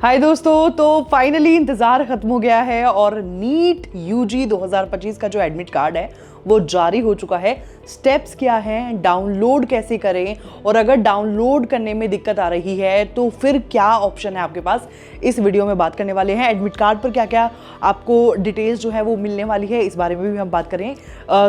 हाय दोस्तों, तो फाइनली इंतज़ार ख़त्म हो गया है और नीट यूजी 2025 का जो एडमिट कार्ड है वो जारी हो चुका है। स्टेप्स क्या हैं, डाउनलोड कैसे करें, और अगर डाउनलोड करने में दिक्कत आ रही है तो फिर क्या ऑप्शन है आपके पास, इस वीडियो में बात करने वाले हैं। एडमिट कार्ड पर क्या क्या आपको डिटेल्स जो है वो मिलने वाली है, इस बारे में भी हम बात करें।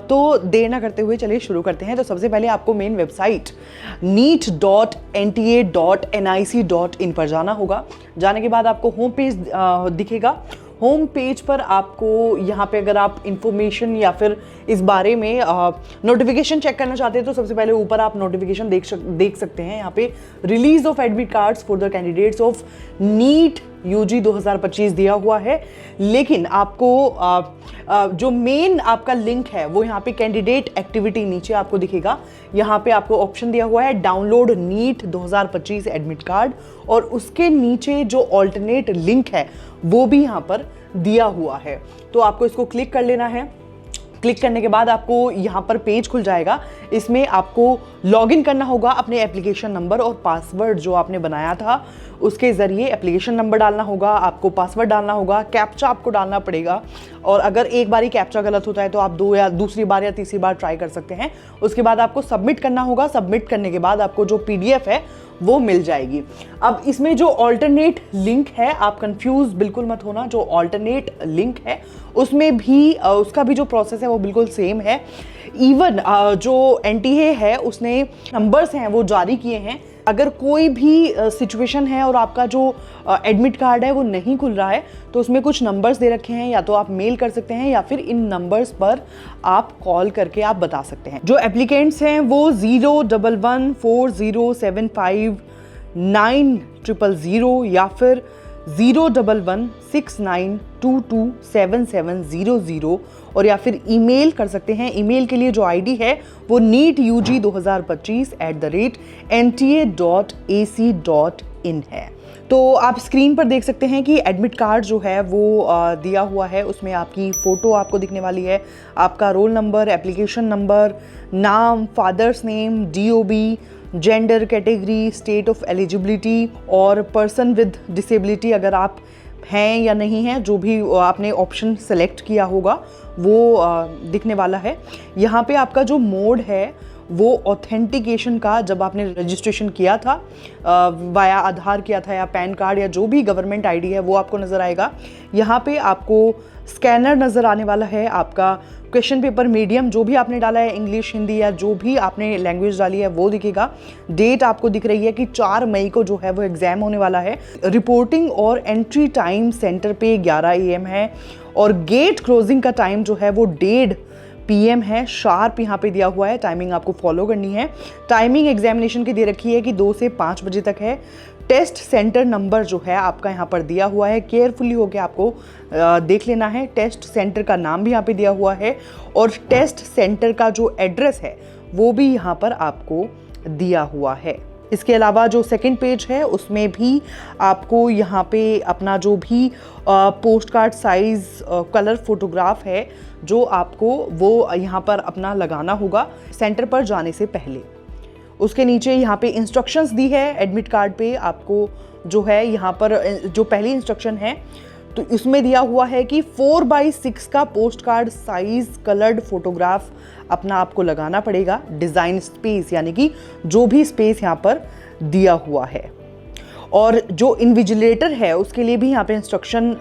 तो देर ना करते हुए चलिए शुरू करते हैं। तो सबसे पहले आपको मेन वेबसाइट neet.nta.nic.in पर जाना होगा। जाने के बाद आपको होम पेज दिखेगा। होम पेज पर आपको यहाँ पे अगर आप इंफॉर्मेशन या फिर इस बारे में नोटिफिकेशन चेक करना चाहते हैं तो सबसे पहले ऊपर आप नोटिफिकेशन देख सकते हैं। यहाँ पे release of admit cards for the candidates of NEET UG 2025 दिया हुआ है, लेकिन आपको जो मेन आपका लिंक है वो यहाँ पे कैंडिडेट एक्टिविटी नीचे आपको दिखेगा। यहाँ पे आपको ऑप्शन दिया हुआ है डाउनलोड नीट 2025 एडमिट कार्ड, और उसके नीचे जो ऑल्टरनेट लिंक है वो भी यहाँ पर दिया हुआ है। तो आपको इसको क्लिक कर लेना है। क्लिक करने के बाद आपको यहाँ पर पेज खुल जाएगा। इसमें आपको लॉगिन करना होगा अपने एप्लीकेशन नंबर और पासवर्ड जो आपने बनाया था उसके ज़रिए। एप्लीकेशन नंबर डालना होगा, आपको पासवर्ड डालना होगा, कैप्चा आपको डालना पड़ेगा, और अगर एक बार ही कैप्चा गलत होता है तो आप दूसरी बार या तीसरी बार ट्राई कर सकते हैं। उसके बाद आपको सबमिट करना होगा। सबमिट करने के बाद आपको जो PDF है वो मिल जाएगी। अब इसमें जो ऑल्टरनेट लिंक है, आप कंफ्यूज बिल्कुल मत होना। जो ऑल्टरनेट लिंक है उसमें भी उसका भी जो प्रोसेस है वो बिल्कुल सेम है। इवन जो NTA है उसने नंबर्स हैं वो जारी किए हैं। अगर कोई भी सिचुएशन है और आपका जो एडमिट कार्ड है वो नहीं खुल रहा है तो उसमें कुछ नंबर्स दे रखे हैं, या तो आप मेल कर सकते हैं या फिर इन नंबर्स पर आप कॉल करके आप बता सकते हैं। जो एप्लीकेंट्स हैं वो 01140759000 या फिर 01169227700 और या फिर ईमेल कर सकते हैं। ईमेल के लिए जो ID है वो neetug2025@nta.ac.in है। तो आप स्क्रीन पर देख सकते हैं कि एडमिट कार्ड जो है वो दिया हुआ है। उसमें आपकी फ़ोटो आपको दिखने वाली है, आपका रोल नंबर, एप्लीकेशन नंबर, नाम, father's name, DOB, gender, category, state of eligibility और पर्सन विद डिसेबिलिटी, अगर आप हैं या नहीं हैं, जो भी आपने ऑप्शन सेलेक्ट किया होगा वो दिखने वाला है। यहाँ पे आपका जो मोड है वो ऑथेंटिकेशन का, जब आपने रजिस्ट्रेशन किया था वाया आधार किया था या पैन कार्ड या जो भी गवर्नमेंट ID है वो आपको नज़र आएगा। यहाँ पे आपको स्कैनर नज़र आने वाला है। आपका क्वेश्चन पेपर मीडियम जो भी आपने डाला है, इंग्लिश, हिंदी या जो भी आपने लैंग्वेज डाली है वो दिखेगा। डेट आपको दिख रही है कि 4 मई को जो है वो एग्ज़ाम होने वाला है। रिपोर्टिंग और एंट्री टाइम सेंटर पे 11 AM है, और गेट क्लोजिंग का टाइम जो है वो 1:30 PM है, शार्प यहाँ पे दिया हुआ है। टाइमिंग आपको फॉलो करनी है। टाइमिंग एग्जामिनेशन की दे रखी है कि 2 से 5 बजे तक है। टेस्ट सेंटर नंबर जो है आपका यहाँ पर दिया हुआ है, केयरफुली होकर आपको देख लेना है। टेस्ट सेंटर का नाम भी यहाँ पे दिया हुआ है, और टेस्ट सेंटर का जो एड्रेस है वो भी यहाँ पर आपको दिया हुआ है। इसके अलावा जो सेकंड पेज है उसमें भी आपको यहाँ पे अपना जो भी post card size colour photograph है जो आपको वो यहाँ पर अपना लगाना होगा सेंटर पर जाने से पहले। उसके नीचे यहाँ पे इंस्ट्रक्शंस दी है एडमिट कार्ड पे आपको, जो है यहाँ पर जो पहली इंस्ट्रक्शन है तो इसमें दिया हुआ है कि 4x6 का post card size coloured photograph अपना आपको लगाना पड़ेगा। डिज़ाइन स्पेस यानी कि जो भी स्पेस यहाँ पर दिया हुआ है, और जो इन्विजिलेटर है उसके लिए भी यहाँ पे इंस्ट्रक्शन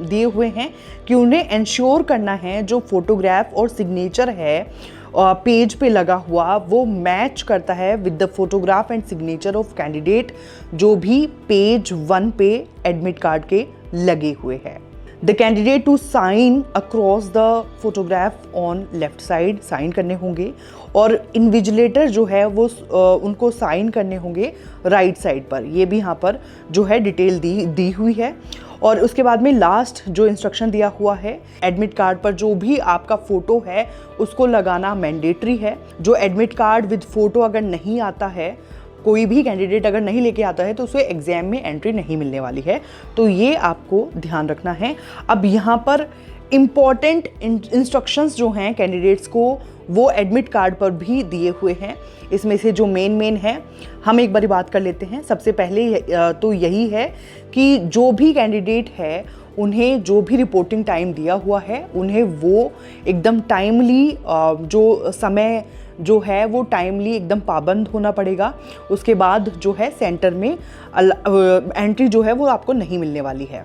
दिए हुए हैं कि उन्हें इंश्योर करना है जो फोटोग्राफ और सिग्नेचर है पेज पे लगा हुआ वो मैच करता है with the photograph and signature of candidate जो भी पेज 1 पे एडमिट कार्ड के लगे हुए हैं। The candidate to sign across the photograph on left side, sign करने होंगे, और इन्विजिलेटर जो है वो उनको साइन करने होंगे राइट साइड पर। ये भी यहाँ पर जो है डिटेल दी हुई है। और उसके बाद में लास्ट जो इंस्ट्रक्शन दिया हुआ है, एडमिट कार्ड पर जो भी आपका फ़ोटो है उसको लगाना मैंडेटरी है। जो एडमिट कार्ड विद फ़ोटो अगर नहीं आता है कोई भी कैंडिडेट अगर नहीं लेके आता है तो उसे एग्ज़ाम में एंट्री नहीं मिलने वाली है। तो ये आपको ध्यान रखना है। अब यहाँ पर इम्पॉर्टेंट इंस्ट्रक्शंस जो हैं कैंडिडेट्स को वो एडमिट कार्ड पर भी दिए हुए हैं। इसमें से जो मेन है हम एक बारी बात कर लेते हैं। सबसे पहले तो यही है कि जो भी कैंडिडेट है उन्हें जो भी रिपोर्टिंग टाइम दिया हुआ है उन्हें वो एकदम टाइमली जो समय जो है वो टाइमली एकदम पाबंद होना पड़ेगा। उसके बाद जो है सेंटर में एंट्री जो है वो आपको नहीं मिलने वाली है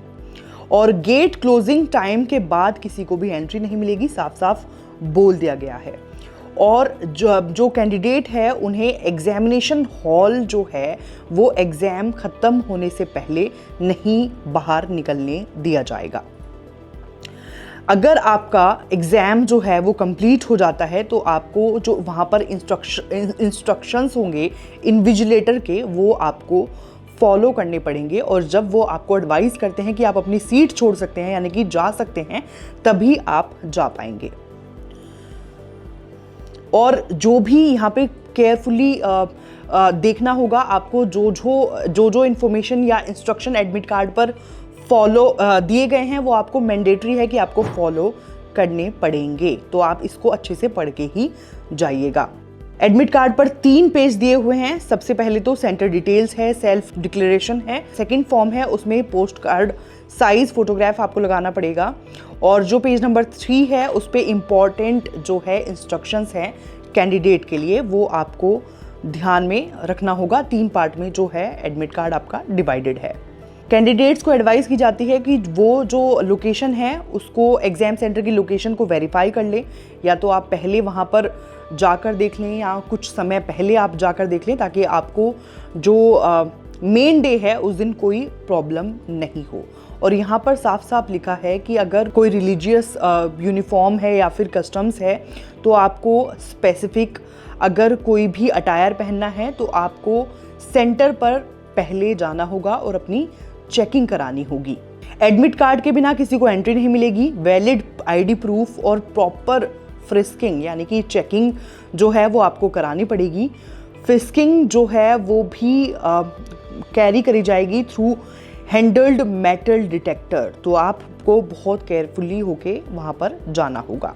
और गेट क्लोजिंग टाइम के बाद किसी को भी एंट्री नहीं मिलेगी, साफ साफ बोल दिया गया है। और जो कैंडिडेट है उन्हें एग्जामिनेशन हॉल जो है वो एग्ज़ाम ख़त्म होने से पहले नहीं बाहर निकलने दिया जाएगा। अगर आपका एग्ज़ाम जो है वो कंप्लीट हो जाता है तो आपको जो वहाँ पर इंस्ट्रक्शंस होंगे इन्विजिलेटर के वो आपको फॉलो करने पड़ेंगे। और जब वो आपको एडवाइस करते हैं कि आप अपनी सीट छोड़ सकते हैं यानी कि जा सकते हैं, तभी आप जा पाएंगे। और जो भी यहाँ पे केयरफुली देखना होगा आपको, जो इन्फॉर्मेशन या इंस्ट्रक्शन एडमिट कार्ड पर फॉलो दिए गए हैं वो आपको मैंडेटरी है कि आपको फॉलो करने पड़ेंगे। तो आप इसको अच्छे से पढ़ के ही जाइएगा। एडमिट कार्ड पर 3 पेज दिए हुए हैं। सबसे पहले तो सेंटर डिटेल्स है, सेल्फ डिक्लेरेशन है, सेकंड फॉर्म है उसमें पोस्ट कार्ड साइज फोटोग्राफ आपको लगाना पड़ेगा, और जो पेज नंबर 3 है उस पर इम्पॉर्टेंट जो है इंस्ट्रक्शंस हैं कैंडिडेट के लिए वो आपको ध्यान में रखना होगा। 3 पार्ट में जो है एडमिट कार्ड आपका डिवाइडेड है। कैंडिडेट्स को एडवाइस की जाती है कि वो जो लोकेशन है उसको एग्ज़ाम सेंटर की लोकेशन को वेरीफाई कर लें, या तो आप पहले वहाँ पर जाकर देख लें या कुछ समय पहले आप जाकर देख लें, ताकि आपको जो मेन डे है उस दिन कोई प्रॉब्लम नहीं हो। और यहाँ पर साफ साफ लिखा है कि अगर कोई रिलीजियस यूनिफॉर्म है या फिर कस्टम्स है तो आपको स्पेसिफिक अगर कोई भी अटायर पहनना है तो आपको सेंटर पर पहले जाना होगा और अपनी चेकिंग करानी होगी। एडमिट कार्ड के बिना किसी को एंट्री नहीं मिलेगी। वैलिड आईडी प्रूफ और प्रॉपर फ्रिस्किंग यानी कि चेकिंग जो है वो आपको करानी पड़ेगी। फ्रिस्किंग जो है वो भी कैरी करी जाएगी थ्रू हैंडल्ड मेटल डिटेक्टर, तो आपको बहुत केयरफुली होके वहाँ पर जाना होगा।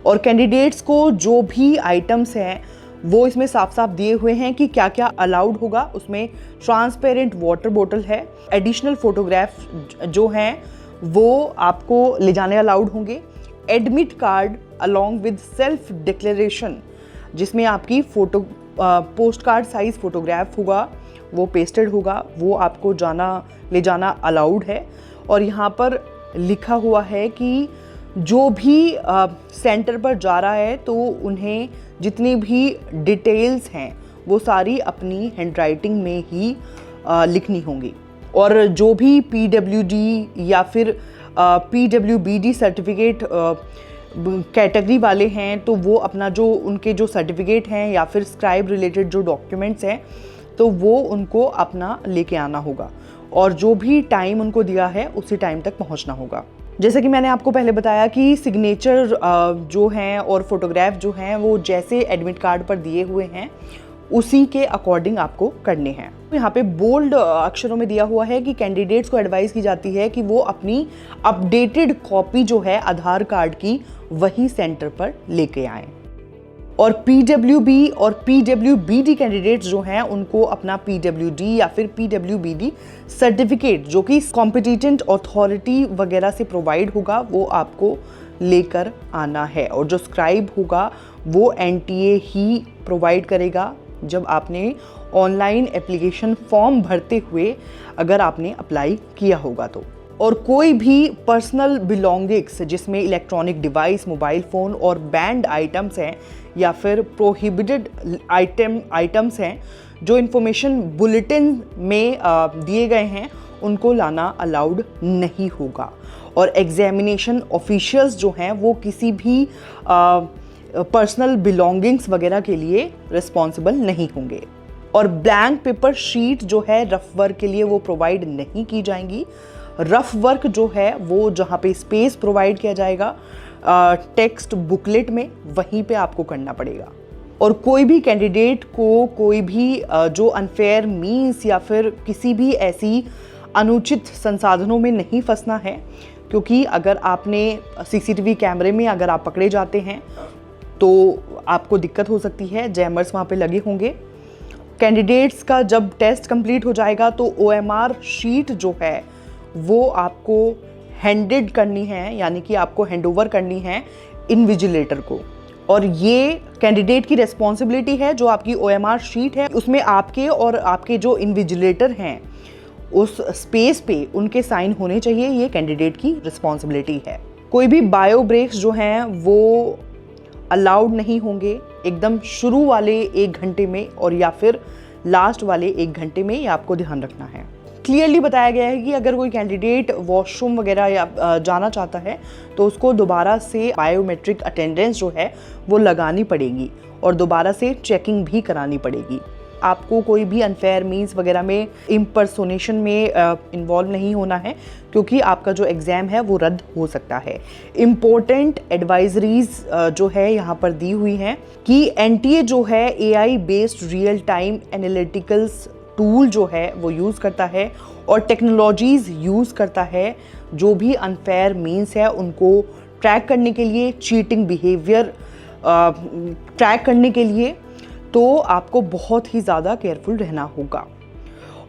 और कैंडिडेट्स को जो भी आइटम्स हैं वो इसमें साफ साफ दिए हुए हैं कि क्या क्या अलाउड होगा। उसमें ट्रांसपेरेंट वाटर बोतल है, एडिशनल फोटोग्राफ जो हैं वो आपको ले जाने अलाउड होंगे। Admit card along with self declaration जिसमें आपकी photo post card size photograph होगा वो पेस्टेड होगा, वो आपको ले जाना अलाउड है। और यहाँ पर लिखा हुआ है कि जो भी सेंटर पर जा रहा है तो उन्हें जितनी भी डिटेल्स हैं वो सारी अपनी हैंडराइटिंग में ही लिखनी होंगी। और जो भी PWD या फिर PWBD सर्टिफिकेट कैटेगरी वाले हैं तो वो अपना जो उनके जो सर्टिफिकेट हैं या फिर स्क्राइब रिलेटेड जो डॉक्यूमेंट्स हैं तो वो उनको अपना लेके आना होगा, और जो भी टाइम उनको दिया है उसी टाइम तक पहुंचना होगा। जैसे कि मैंने आपको पहले बताया कि सिग्नेचर जो हैं और फोटोग्राफ जो हैं वो जैसे एडमिट कार्ड पर दिए हुए हैं उसी के अकॉर्डिंग आपको करने हैं। यहाँ पे बोल्ड अक्षरों में दिया हुआ है कि कैंडिडेट्स को एडवाइस की जाती है कि वो अपनी अपडेटेड कॉपी जो है आधार कार्ड की वही सेंटर पर लेके आएं। और PWB और PWBD कैंडिडेट्स जो हैं उनको अपना PWD या फिर PWBD सर्टिफिकेट जो कि कॉम्पिटिटेंट अथॉरिटी वगैरह से प्रोवाइड होगा वो आपको लेकर आना है। और जो स्क्राइब होगा वो NTA ही प्रोवाइड करेगा जब आपने ऑनलाइन एप्लीकेशन फॉर्म भरते हुए अगर आपने अप्लाई किया होगा तो। और कोई भी पर्सनल बिलोंगिंग्स जिसमें इलेक्ट्रॉनिक डिवाइस, मोबाइल फ़ोन और बैंड आइटम्स हैं या फिर प्रोहिबिटेड आइटम्स हैं जो इन्फॉर्मेशन बुलेटिन में दिए गए हैं उनको लाना अलाउड नहीं होगा। और एग्जामिनेशन ऑफिशियल्स जो हैं वो किसी भी पर्सनल बिलोंगिंग्स वगैरह के लिए रिस्पॉन्सिबल नहीं होंगे। और ब्लैंक पेपर शीट जो है रफ वर्क के लिए वो प्रोवाइड नहीं की जाएंगी। रफ वर्क जो है वो जहाँ पे स्पेस प्रोवाइड किया जाएगा टेक्स्ट बुकलेट में वहीं पे आपको करना पड़ेगा। और कोई भी कैंडिडेट को कोई भी जो अनफेयर मीन्स या फिर किसी भी ऐसी अनुचित संसाधनों में नहीं फंसना है, क्योंकि अगर आपने सीसीटीवी कैमरे में अगर आप पकड़े जाते हैं तो आपको दिक्कत हो सकती है। जैमर्स वहाँ पे लगे होंगे। कैंडिडेट्स का जब टेस्ट कंप्लीट हो जाएगा तो OMR शीट जो है वो आपको हैंडेड करनी है, यानी कि आपको हैंडओवर करनी है इन्विजिलेटर को। और ये कैंडिडेट की रिस्पॉन्सिबिलिटी है। जो आपकी OMR शीट है उसमें आपके और आपके जो इन्विजिलेटर हैं उस स्पेस पे उनके साइन होने चाहिए। ये कैंडिडेट की रिस्पॉन्सिबिलिटी है। कोई भी बायो ब्रेक्स जो हैं वो अलाउड नहीं होंगे एकदम शुरू वाले 1 घंटे में और या फिर लास्ट वाले 1 घंटे में, ये आपको ध्यान रखना है। क्लियरली बताया गया है कि अगर कोई कैंडिडेट वॉशरूम वगैरह या जाना चाहता है तो उसको दोबारा से बायोमेट्रिक अटेंडेंस जो है वो लगानी पड़ेगी और दोबारा से चेकिंग भी करानी पड़ेगी। आपको कोई भी अनफेयर मीन्स वगैरह में इम्पर्सोनेशन में इन्वॉल्व नहीं होना है, क्योंकि आपका जो एग्ज़ाम है वो रद्द हो सकता है। इम्पोर्टेंट एडवाइजरीज जो है यहाँ पर दी हुई हैं कि NTA जो है AI based real time analyticals tool जो है वो यूज़ करता है और टेक्नोलॉजीज़ यूज़ करता है जो भी अनफेयर मीन्स है उनको ट्रैक करने के लिए, चीटिंग बिहेवियर ट्रैक करने के लिए। तो आपको बहुत ही ज़्यादा केयरफुल रहना होगा।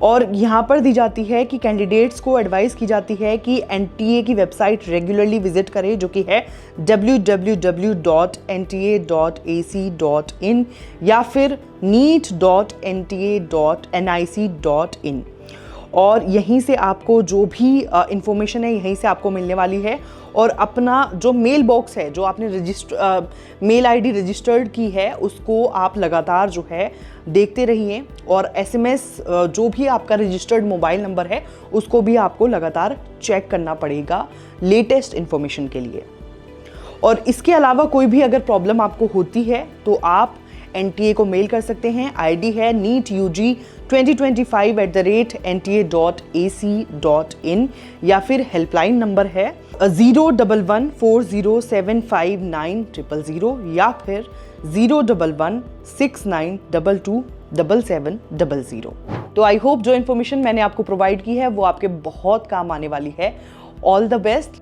और यहाँ पर दी जाती है कि कैंडिडेट्स को एडवाइस की जाती है कि NTA की वेबसाइट रेगुलरली विजिट करें, जो कि है www.nta.ac.in या फिर neet.nta.nic.in। और यहीं से आपको जो भी इंफॉर्मेशन है यहीं से आपको मिलने वाली है। और अपना जो मेल बॉक्स है, जो आपने मेल ID रजिस्टर्ड की है, उसको आप लगातार जो है देखते रहिए। और SMS जो भी आपका रजिस्टर्ड मोबाइल नंबर है उसको भी आपको लगातार चेक करना पड़ेगा लेटेस्ट इन्फॉर्मेशन के लिए। और इसके अलावा कोई भी अगर प्रॉब्लम आपको होती है तो आप NTA को मेल कर सकते हैं। ID है neetug2025@nta.ac.in या फिर हेल्पलाइन नंबर है 01140759000 या फिर 01169227700। तो आई होप जो इन्फॉर्मेशन मैंने आपको प्रोवाइड की है वो आपके बहुत काम आने वाली है। All the best.